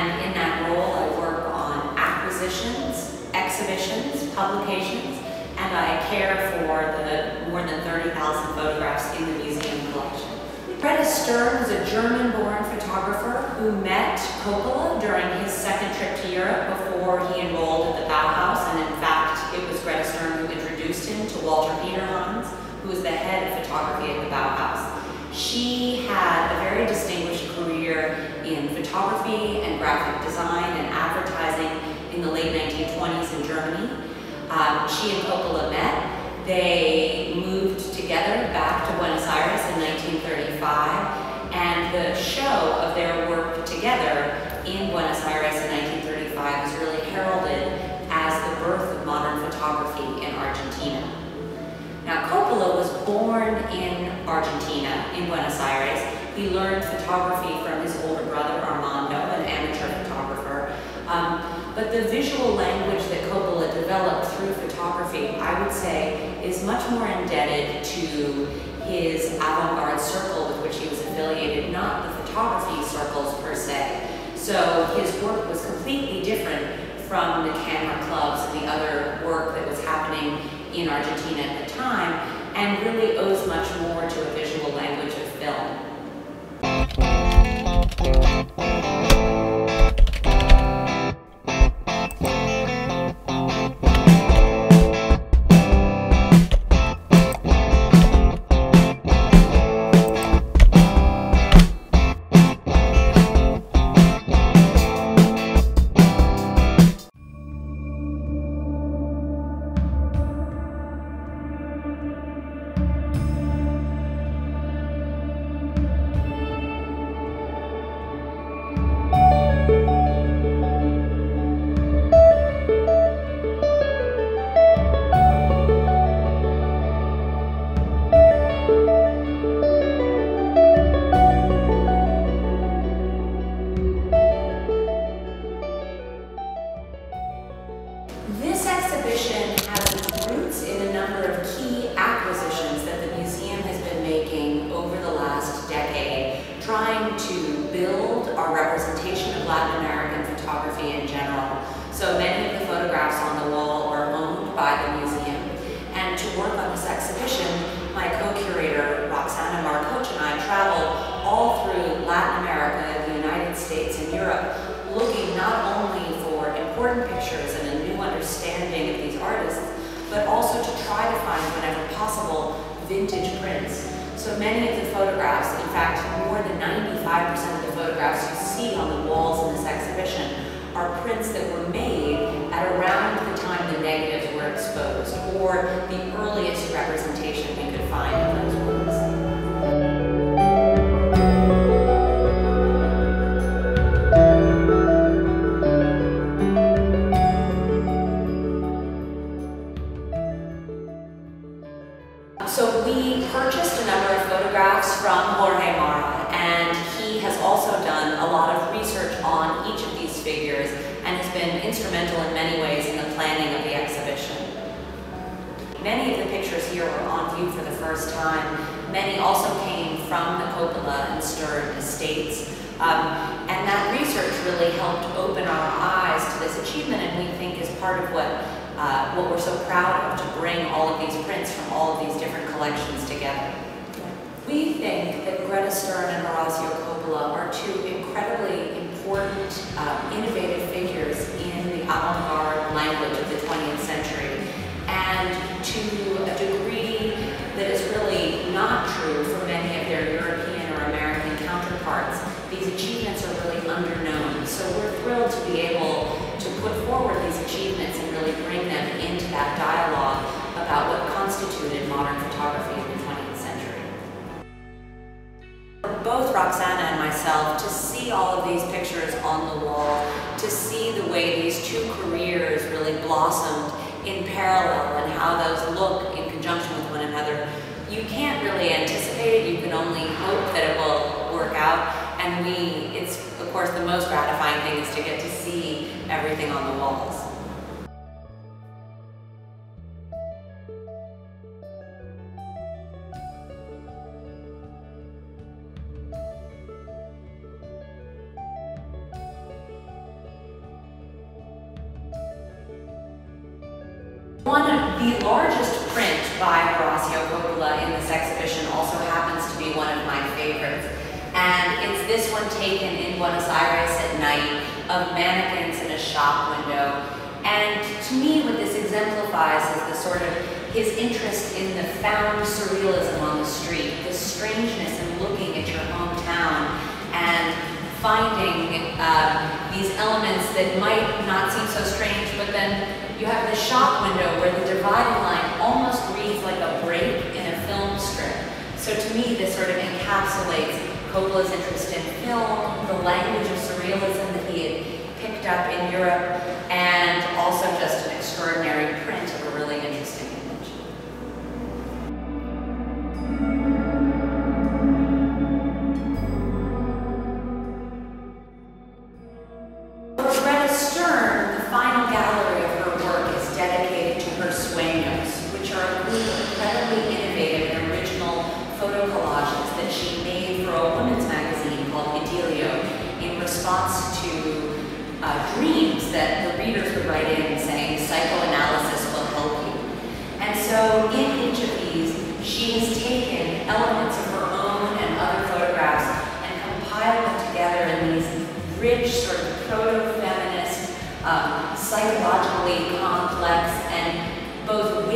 And in that role, I work on acquisitions, exhibitions, publications, and I care for the more than 30,000 photographs in the museum collection. Greta Stern was a German-born photographer who met Coppola during his second trip to Europe before he enrolled at the Bauhaus, and in fact, it was Greta Stern who introduced him to Walter Peter Hans, who was the head of photography at the Bauhaus. She had a very distinguished career in photography and graphic design and advertising in the late 1920s in Germany. She and Coppola met. They moved together back to Buenos Aires in 1935, and the show of their work together in Buenos Aires in 1935 is really heralded as the birth of modern photography in Argentina. Now, Coppola was born in Argentina, in Buenos Aires. He learned photography from his older brother, Armando, an amateur photographer. But the visual language that Coppola developed through photography, I would say, is much more indebted to his avant-garde circle with which he was affiliated, not the photography circles per se. So his work was completely different from the camera clubs and the other work that was happening in Argentina at the time, and really owes much more to a visual language of film. This exhibition has its roots in a number of key acquisitions that the museum has been making over the last decade, trying to build our representation of Latin American photography in general. So many of the photographs on the wall are owned by the museum. And to work on this exhibition, my co-curator, Roxana Marcoch, and I traveled all through Latin America, the United States, and Europe, looking not only for important pictures and a new understanding of these artists, but also to try to find, whenever possible, vintage prints. So many of the photographs, in fact, more than 95% of the photographs you see on the walls in this exhibition are prints that were made at around the time the negatives were exposed, or the earliest representation we could find of those works. So we purchased a number of photographs from Jorge Mara, and he has also done a lot of research on each of these figures and has been instrumental in many ways in the planning of the exhibition. Many of the pictures here were on view for the first time. Many also came from the Coppola and Stern estates. And that research really helped open our eyes to this achievement, and we think is part of what we're so proud of, to bring all of these prints from all of these different collections together. We think that Greta Stern and Horacio Coppola are two incredibly important, innovative figures in the avant-garde language of the 20th century. And to a degree that is really not true for many of their European or American counterparts, these achievements are really underknown. So we're thrilled to be able to put forward these achievements and really bring them into that dialogue about what constituted modern photography in the 20th century. For both Roxana and myself, to see all of these pictures on the wall, to see the way these two careers really blossomed in parallel and how those look in conjunction with one another, you can't really anticipate it. You can only hope that it will work out. And it's of course the most gratifying thing is to get to see everything on the walls. by Horacio Coppola in this exhibition also happens to be one of my favorites. And it's this one taken in Buenos Aires at night of mannequins in a shop window. And to me, what this exemplifies is the sort of his interest in the found surrealism on the street, the strangeness in looking at your hometown and finding these elements that might not seem so strange, but then you have the shop window where the dividing line almost reads like a break in a film strip. So to me, this sort of encapsulates Coppola's interest in film, the language of surrealism that he had picked up in Europe, and also just an extraordinary print of a really interesting image. The final gallery of her work is dedicated to her sueños, which are a group of incredibly innovative and original photo collages that she made for a women's magazine called Idilio in response to dreams that the readers would write in saying, psychoanalysis will help you. And so in each of these, she has taken elements of her own and other photographs and compiled them together in these rich, sort of proto-feminist, psychologically complex and both